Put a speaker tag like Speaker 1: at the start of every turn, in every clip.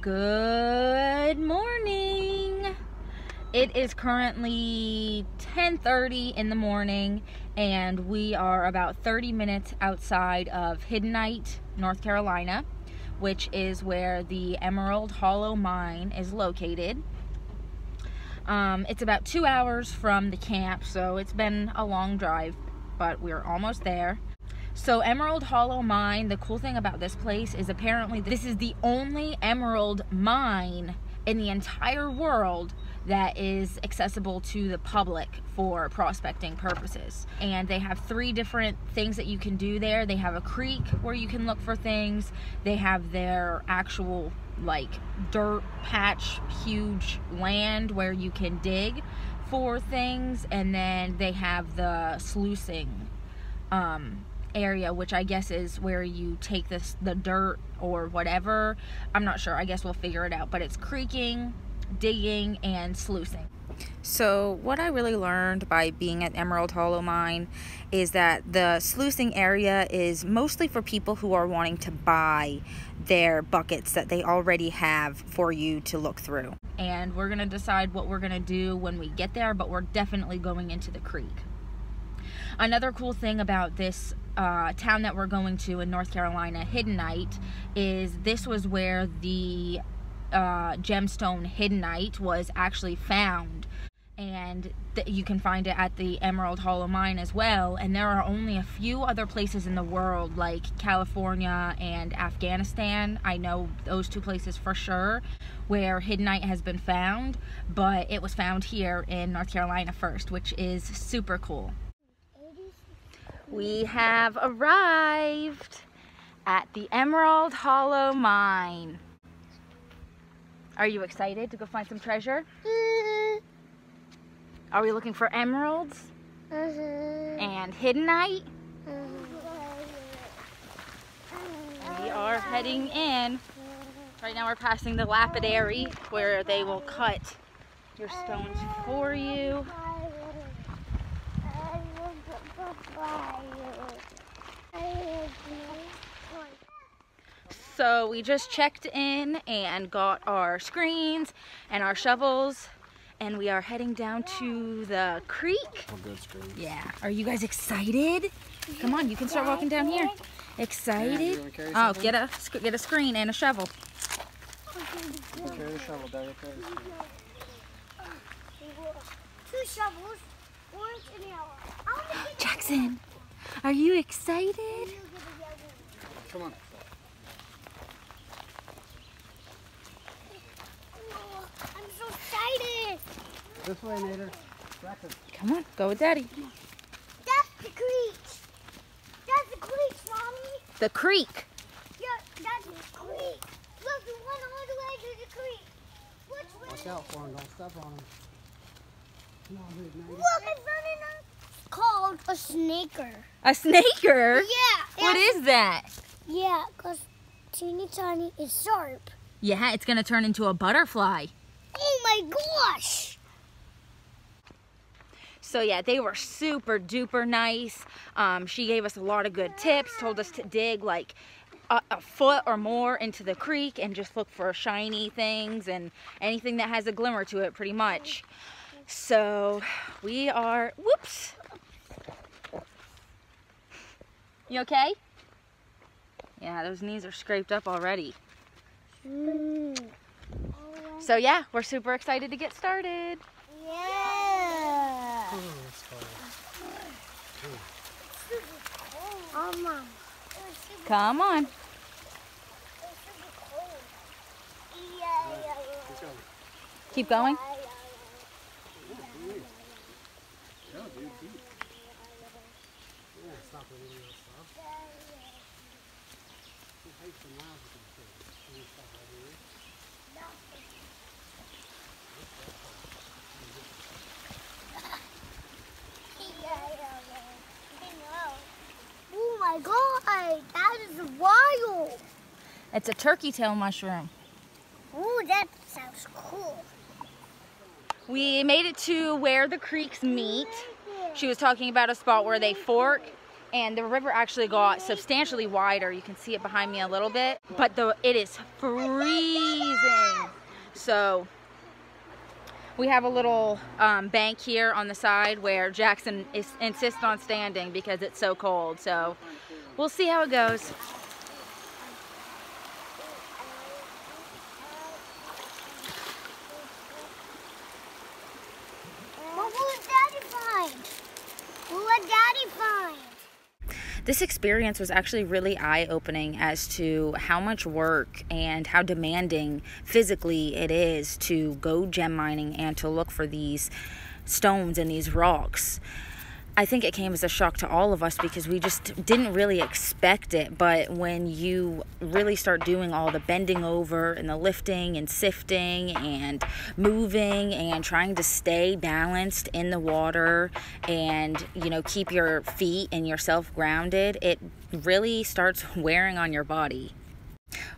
Speaker 1: Good morning. It is currently 10:30 in the morning and we are about 30 minutes outside of Hiddenite, North Carolina, which is where the Emerald Hollow Mine is located. It's about 2 hours from the camp, so it's been a long drive, but we're almost there. So Emerald Hollow Mine, the cool thing about this place is apparently this is the only emerald mine in the entire world that is accessible to the public for prospecting purposes. And they have 3 different things that you can do there. They have a creek where you can look for things. They have their actual like dirt patch, huge land where you can dig for things. And then they have the sluicing area, which I guess is where you take the dirt or whatever. I'm not sure. I guess we'll figure it out. But it's creeking, digging, and sluicing. So what I really learned by being at Emerald Hollow Mine is that the sluicing area is mostly for people who are wanting to buy their buckets that they already have for you to look through. And we're going to decide what we're going to do when we get there, but we're definitely going into the creek. Another cool thing about this town that we're going to in North Carolina, Hiddenite, is this was where the gemstone Hiddenite was actually found. And you can find it at the Emerald Hollow Mine as well. And there are only a few other places in the world, like California and Afghanistan. I know those 2 places for sure where Hiddenite has been found, but it was found here in North Carolina first, which is super cool. We have arrived at the Emerald Hollow Mine. Are you excited to go find some treasure? Are we looking for emeralds? And Hiddenite? We are heading in. Right now we're passing the lapidary where they will cut your stones for you. So we just checked in and got our screens and our shovels, and we are heading down to the creek.
Speaker 2: Oh, good screens.
Speaker 1: Yeah. Are you guys excited? Come on, you can start walking down here. Excited? Oh, get a screen and a shovel.
Speaker 2: Carry the shovel, Daddy.
Speaker 3: 2 shovels, orange and yellow.
Speaker 1: Jackson, are you excited?
Speaker 2: Come on.
Speaker 3: I'm so excited.
Speaker 2: This way, Nader.
Speaker 1: Come on, go with Daddy.
Speaker 3: That's the creek. That's the creek, Mommy.
Speaker 1: The creek.
Speaker 3: Yeah, that's the creek. Look, we went all the way to the creek. Which way?
Speaker 2: Watch out for him. Don't step on him. Come on, Nader.
Speaker 3: Look, it's called a snaker.
Speaker 1: A snaker?
Speaker 3: Yeah.
Speaker 1: What is that?
Speaker 3: Yeah, because teeny tiny is sharp.
Speaker 1: Yeah, it's going to turn into a butterfly.
Speaker 3: Oh my gosh!
Speaker 1: So yeah, they were super duper nice. She gave us a lot of good tips, told us to dig like a foot or more into the creek and just look for shiny things and anything that has a glimmer to it pretty much. So we are, whoops. You okay? Yeah, those knees are scraped up already. So yeah, we're super excited to get started.
Speaker 3: Yeah. Mom.
Speaker 1: Come on. Keep going.
Speaker 3: Oh my god, that is wild.
Speaker 1: It's a turkey tail mushroom.
Speaker 3: Oh, that sounds cool.
Speaker 1: We made it to where the creeks meet. She was talking about a spot where they fork And the river actually got substantially wider. You can see it behind me a little bit, but it is freezing. So we have a little bank here on the side where Jackson insists on standing because it's so cold. So we'll see how it goes.
Speaker 3: What will Daddy find? What will Daddy find?
Speaker 1: This experience was actually really eye-opening as to how much work and how demanding physically it is to go gem mining and to look for these stones and these rocks. I think it came as a shock to all of us because we just didn't really expect it. But when you really start doing all the bending over and the lifting and sifting and moving and trying to stay balanced in the water and, you know, keep your feet and yourself grounded, it really starts wearing on your body.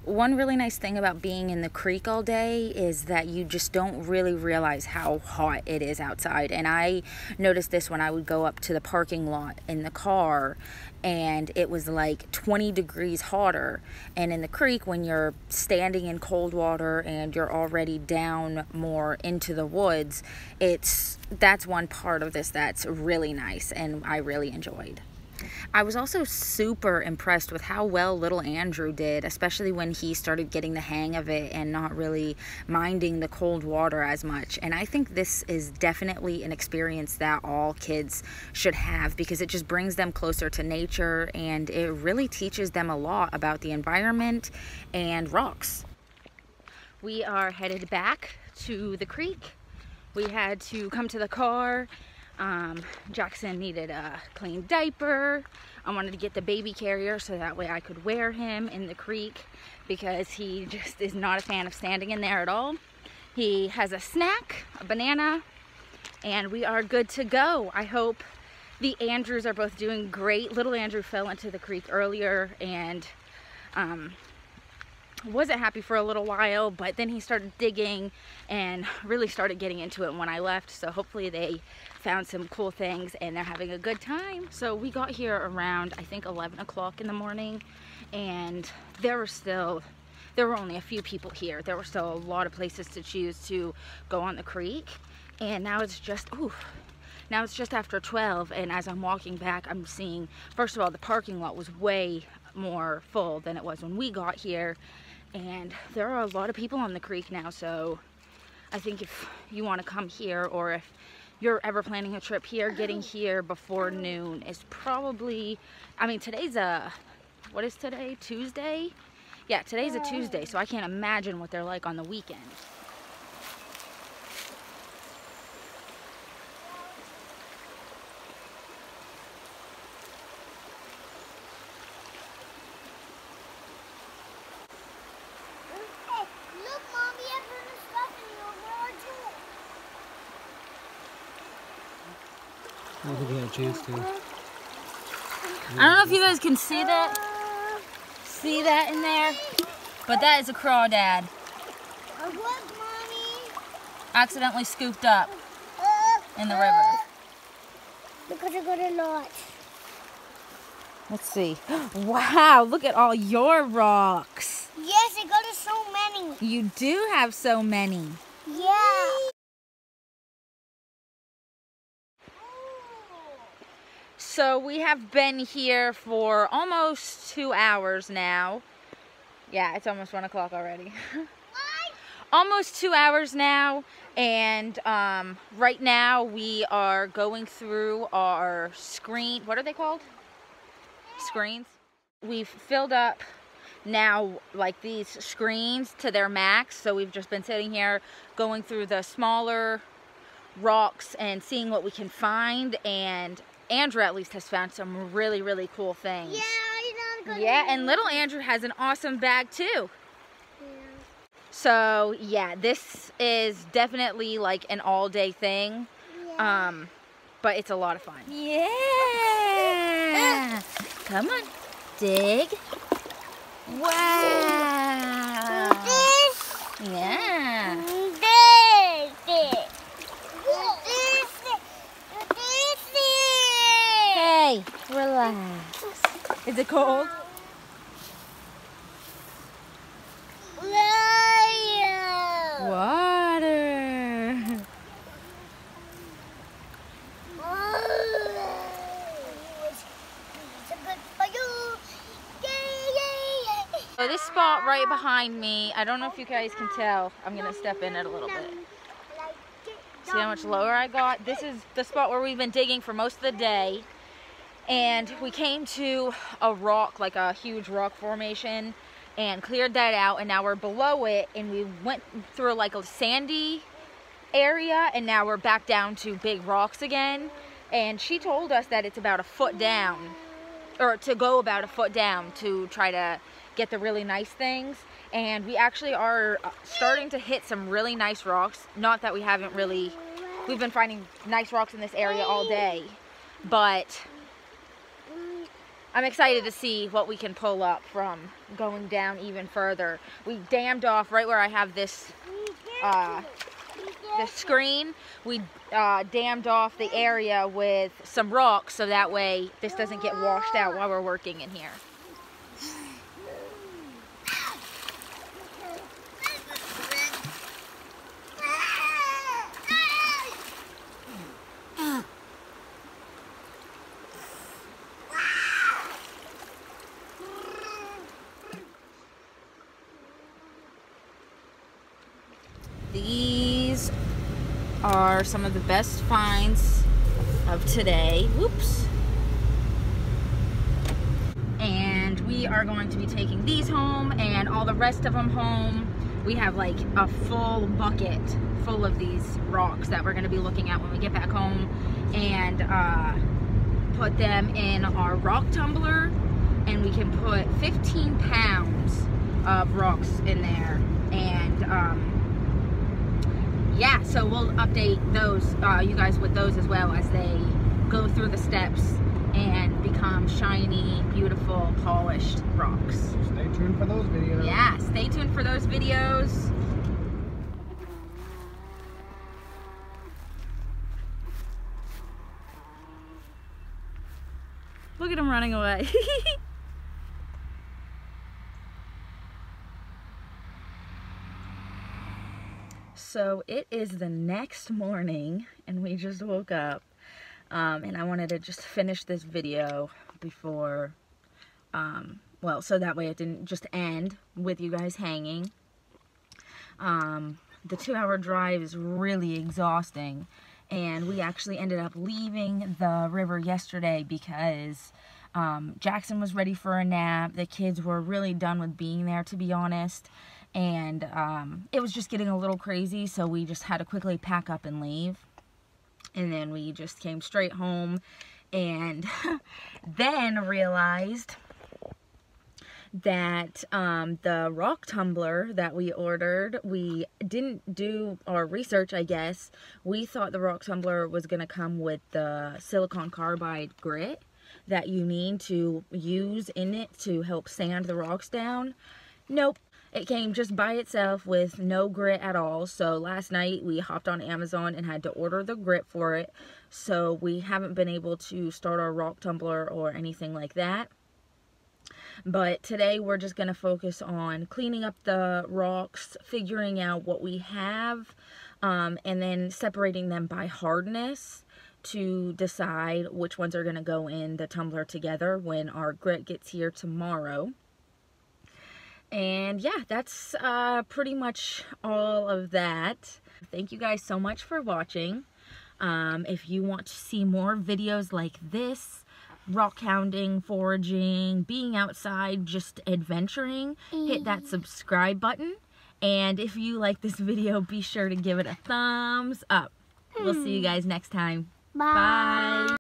Speaker 1: One really nice thing about being in the creek all day is that you just don't really realize how hot it is outside. And I noticed this when I would go up to the parking lot in the car, and it was like 20 degrees hotter. And in the creek, when you're standing in cold water and you're already down more into the woods, that's one part of this that's really nice and I really enjoyed. I was also super impressed with how well little Andrew did, especially when he started getting the hang of it and not really minding the cold water as much. And I think this is definitely an experience that all kids should have because it just brings them closer to nature and it really teaches them a lot about the environment and rocks. We are headed back to the creek. We had to come to the car. Jackson needed a clean diaper. I wanted to get the baby carrier so that way I could wear him in the creek because he just is not a fan of standing in there at all. He has a snack, a banana, and we are good to go. I hope the Andrews are both doing great. Little Andrew fell into the creek earlier and wasn't happy for a little while, but then he started digging and really started getting into it when I left. So hopefully they found some cool things and they're having a good time. So we got here around, I think, 11 o'clock in the morning, and there were only a few people here. There were still a lot of places to choose to go on the creek, and now it's just after 12, and as I'm walking back, I'm seeing, first of all, the parking lot was way more full than it was when we got here, and there are a lot of people on the creek now. So I think if you want to come here, or if you're ever planning a trip here, getting here before noon is probably, I mean, what is today? Tuesday? Yeah, today's a Tuesday, so I can't imagine what they're like on the weekend.
Speaker 3: Look, Mommy, I put the stuff in your wardrobe.
Speaker 2: I don't think we had a chance to.
Speaker 1: I don't know if you guys can see that. See that in there? But that is a crawdad.
Speaker 3: What, Mommy?
Speaker 1: Accidentally scooped up in the river.
Speaker 3: Because I got a lot.
Speaker 1: Let's see. Wow, look at all your rocks.
Speaker 3: Yes, I got so many.
Speaker 1: You do have so many.
Speaker 3: Yeah.
Speaker 1: So we have been here for almost 2 hours now. Yeah, it's almost 1 o'clock already. Almost 2 hours now, and right now we are going through our what are they called? Screens. We've filled up now like these screens to their max, so we've just been sitting here going through the smaller rocks and seeing what we can find, and Andrew at least has found some really, really cool things.
Speaker 3: Yeah,
Speaker 1: yeah, and little Andrew has an awesome bag too. Yeah. So yeah, this is definitely like an all-day thing. Yeah. But it's a lot of fun. Yeah. Come on, dig. Wow. Yeah. Hey, relax. Is it cold? Water. So this spot right behind me, I don't know if you guys can tell, I'm gonna step in it a little bit. See how much lower I got? This is the spot where we've been digging for most of the day. And we came to a rock, like a huge rock formation, and cleared that out, and now we're below it, and we went through like a sandy area, and now we're back down to big rocks again. And she told us that it's about a foot down, or to go about a foot down to try to get the really nice things. And we actually are starting to hit some really nice rocks. Not that we haven't really, we've been finding nice rocks in this area all day, but I'm excited to see what we can pull up from going down even further. We dammed off right where I have this the screen. We dammed off the area with some rocks so that way this doesn't get washed out while we're working in here. These are some of the best finds of today. Whoops. And we are going to be taking these home and all the rest of them home. We have like a full bucket full of these rocks that we're going to be looking at when we get back home, and put them in our rock tumbler, and we can put 15 pounds of rocks in there. And yeah, so we'll update those, you guys, with those as well as they go through the steps and become shiny, beautiful, polished rocks.
Speaker 2: Stay tuned for those videos.
Speaker 1: Yeah, stay tuned for those videos. Look at him running away. So it is the next morning and we just woke up, and I wanted to just finish this video before, well, so that way it didn't just end with you guys hanging. The 2-hour drive is really exhausting, and we actually ended up leaving the river yesterday because Jackson was ready for a nap. The kids were really done with being there, to be honest. And it was just getting a little crazy, so we just had to quickly pack up and leave. And then we just came straight home, and then realized that the rock tumbler that we ordered, we didn't do our research, I guess. We thought the rock tumbler was going to come with the silicon carbide grit that you need to use in it to help sand the rocks down. Nope. It came just by itself with no grit at all. So last night we hopped on Amazon and had to order the grit for it. So we haven't been able to start our rock tumbler or anything like that. But today we're just going to focus on cleaning up the rocks, figuring out what we have, and then separating them by hardness to decide which ones are going to go in the tumbler together when our grit gets here tomorrow. And yeah, that's pretty much all of that. Thank you guys so much for watching. If you want to see more videos like this, rock hounding, foraging, being outside, just adventuring, hit that subscribe button. And if you like this video, be sure to give it a thumbs up. We'll see you guys next time. Bye.